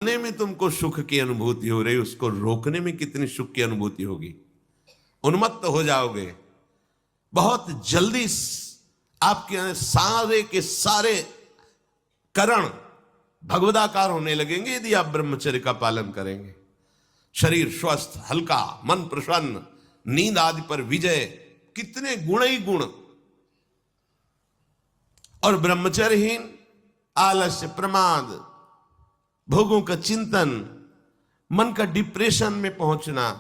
में तुमको सुख की अनुभूति हो रही, उसको रोकने में कितनी सुख की अनुभूति होगी। उन्मत्त हो जाओगे बहुत जल्दी। आपके सारे के सारे करण भगवदाकार होने लगेंगे यदि आप ब्रह्मचर्य का पालन करेंगे। शरीर स्वस्थ, हल्का, मन प्रसन्न, नींद आदि पर विजय, कितने गुण ही गुण। और ब्रह्मचर्यहीन आलस्य, प्रमाद, भोगों का चिंतन, मन का डिप्रेशन में पहुंचना,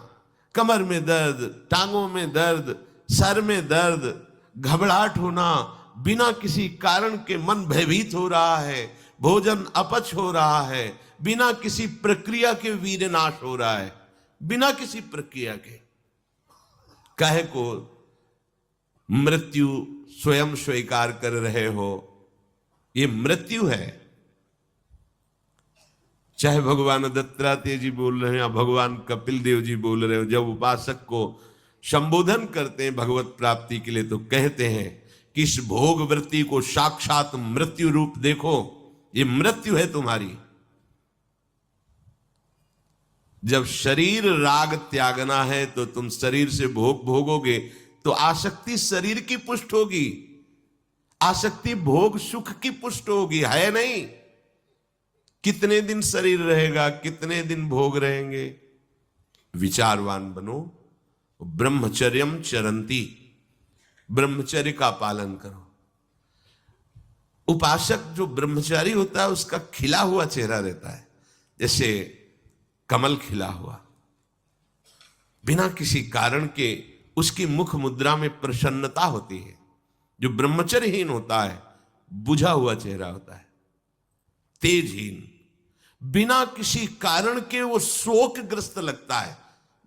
कमर में दर्द, टांगों में दर्द, सर में दर्द, घबराहट होना, बिना किसी कारण के मन भयभीत हो रहा है, भोजन अपच हो रहा है, बिना किसी प्रक्रिया के वीरनाश हो रहा है, बिना किसी प्रक्रिया के। काहे को मृत्यु स्वयं स्वीकार कर रहे हो, ये मृत्यु है। चाहे भगवान दत्तात्रेय जी बोल रहे हैं या भगवान कपिल देव जी बोल रहे हो, जब उपासक को संबोधन करते हैं भगवत प्राप्ति के लिए तो कहते हैं कि इस भोग वृत्ति को साक्षात मृत्यु रूप देखो, ये मृत्यु है तुम्हारी। जब शरीर राग त्यागना है तो तुम शरीर से भोग भोगोगे तो आसक्ति शरीर की पुष्ट होगी, आसक्ति भोग सुख की पुष्ट होगी, है नहीं। कितने दिन शरीर रहेगा, कितने दिन भोग रहेंगे। विचारवान बनो, ब्रह्मचर्यम चरंती, ब्रह्मचर्य का पालन करो। उपासक जो ब्रह्मचारी होता है उसका खिला हुआ चेहरा रहता है, जैसे कमल खिला हुआ, बिना किसी कारण के उसकी मुख मुद्रा में प्रसन्नता होती है। जो ब्रह्मचर्यहीन होता है बुझा हुआ चेहरा होता है, तेजहीन, बिना किसी कारण के वो शोकग्रस्त लगता है।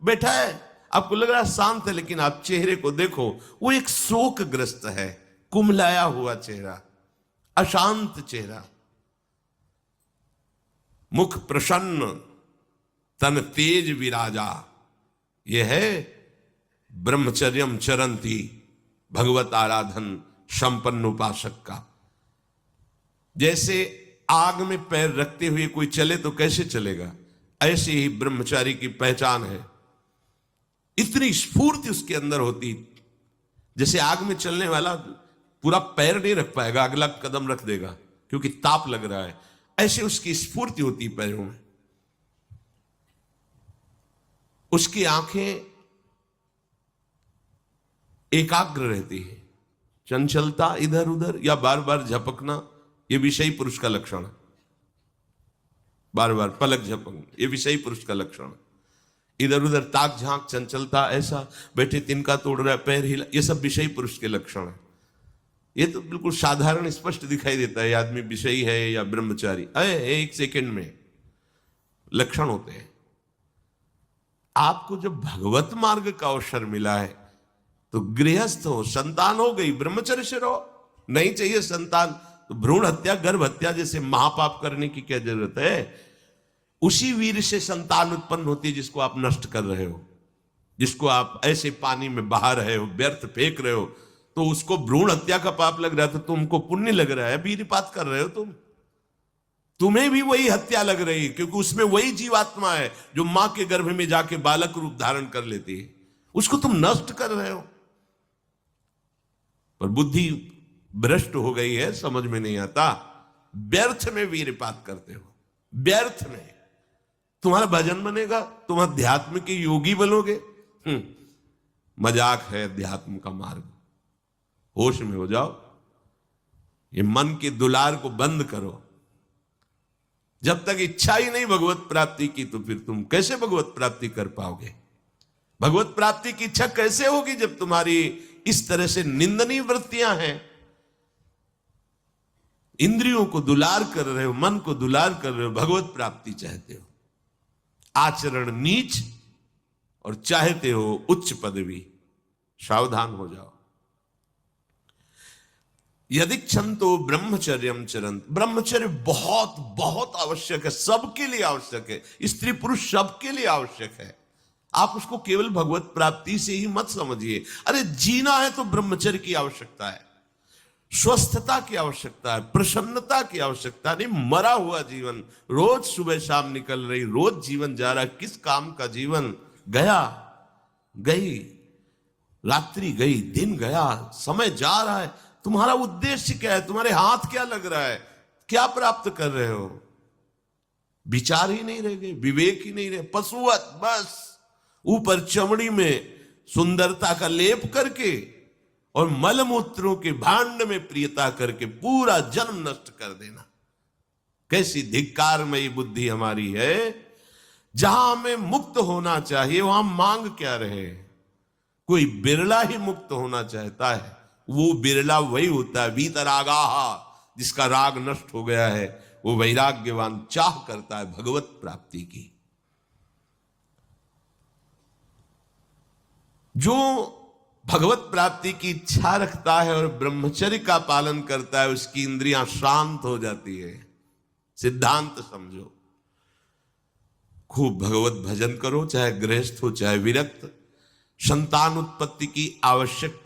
बैठा है, आपको लग रहा है शांत है, लेकिन आप चेहरे को देखो, वो एक शोकग्रस्त है, कुम्हलाया हुआ चेहरा, अशांत चेहरा। मुख प्रसन्न, तन तेज विराजा, यह है ब्रह्मचर्यम चरंती, भगवत आराधन संपन्न उपासक का। जैसे आग में पैर रखते हुए कोई चले तो कैसे चलेगा, ऐसे ही ब्रह्मचारी की पहचान है। इतनी स्फूर्ति उसके अंदर होती, जैसे आग में चलने वाला पूरा पैर नहीं रख पाएगा, अगला कदम रख देगा क्योंकि ताप लग रहा है, ऐसे उसकी स्फूर्ति होती पैरों में। उसकी आंखें एकाग्र रहती है, चंचलता इधर उधर या बार बार झपकना ये विषयी पुरुष का लक्षण है। बार बार पलक झपकना ये विषयी पुरुष का लक्षण है। इधर उधर ताक झांक, चंचलता, ऐसा बैठे तिनका तोड़ रहा है, पैर हिला, ये सब विषयी पुरुष के लक्षण है। ये तो बिल्कुल साधारण स्पष्ट दिखाई देता है आदमी विषयी है या ब्रह्मचारी, एक सेकंड में लक्षण होते हैं। आपको जब भगवत मार्ग का अवसर मिला है तो गृहस्थ हो, संतान हो गई, ब्रह्मचर्य से रहो। नहीं चाहिए संतान तो भ्रूण हत्या, गर्भ हत्या जैसे महापाप करने की क्या जरूरत है। उसी वीर से संतान उत्पन्न होती है जिसको आप नष्ट कर रहे हो, जिसको आप ऐसे पानी में बहा रहे हो, व्यर्थ फेंक रहे हो, तो उसको भ्रूण हत्या का पाप लग रहा है तो तुमको पुण्य लग रहा है, वीरपात कर रहे हो तुम्हें भी वही हत्या लग रही है, क्योंकि उसमें वही जीवात्मा है जो मां के गर्भ में जाके बालक रूप धारण कर लेती है, उसको तुम नष्ट कर रहे हो। पर बुद्धि भ्रष्ट हो गई है, समझ में नहीं आता, व्यर्थ में वीरपात करते हो, व्यर्थ में। तुम्हारा भजन बनेगा, तुम अध्यात्म के योगी बनोगे, मजाक है अध्यात्म का मार्ग। होश में हो जाओ, ये मन के दुलार को बंद करो। जब तक इच्छा ही नहीं भगवत प्राप्ति की तो फिर तुम कैसे भगवत प्राप्ति कर पाओगे। भगवत प्राप्ति की इच्छा कैसे होगी जब तुम्हारी इस तरह से निंदनीय वृत्तियां हैं। इंद्रियों को दुलार कर रहे हो, मन को दुलार कर रहे हो, भगवत प्राप्ति चाहते हो, आचरण नीच और चाहते हो उच्च पदवी। सावधान हो जाओ। यदि क्षंतो ब्रह्मचर्यम चरंत, ब्रह्मचर्य बहुत बहुत आवश्यक है, सबके लिए आवश्यक है, स्त्री पुरुष सबके लिए आवश्यक है। आप उसको केवल भगवत प्राप्ति से ही मत समझिए। अरे जीना है तो ब्रह्मचर्य की आवश्यकता है। स्वस्थता की आवश्यकता है, प्रसन्नता की आवश्यकता नहीं। मरा हुआ जीवन, रोज सुबह शाम निकल रही, रोज जीवन जा रहा है, किस काम का जीवन? गया, गई रात्रि, गई दिन, गया समय, जा रहा है। तुम्हारा उद्देश्य क्या है? तुम्हारे हाथ क्या लग रहा है? क्या प्राप्त कर रहे हो? विचार ही नहीं रह गए, विवेक ही नहीं रहे, पशुवत बस ऊपर चमड़ी में सुंदरता का लेप करके और मलमूत्रों के भांड में प्रियता करके पूरा जन्म नष्ट कर देना। कैसी धिक्कारमयी बुद्धि हमारी है। जहां हमें मुक्त होना चाहिए वहां मांग क्या रहे। कोई बिरला ही मुक्त होना चाहता है, वो बिरला वही होता है वीतरागाहा, जिसका राग नष्ट हो गया है, वो वैराग्यवान चाह करता है भगवत प्राप्ति की। जो भगवत प्राप्ति की इच्छा रखता है और ब्रह्मचर्य का पालन करता है, उसकी इंद्रियां शांत हो जाती है। सिद्धांत समझो, खूब भगवत भजन करो, चाहे गृहस्थ हो चाहे विरक्त। संतान उत्पत्ति की आवश्यकता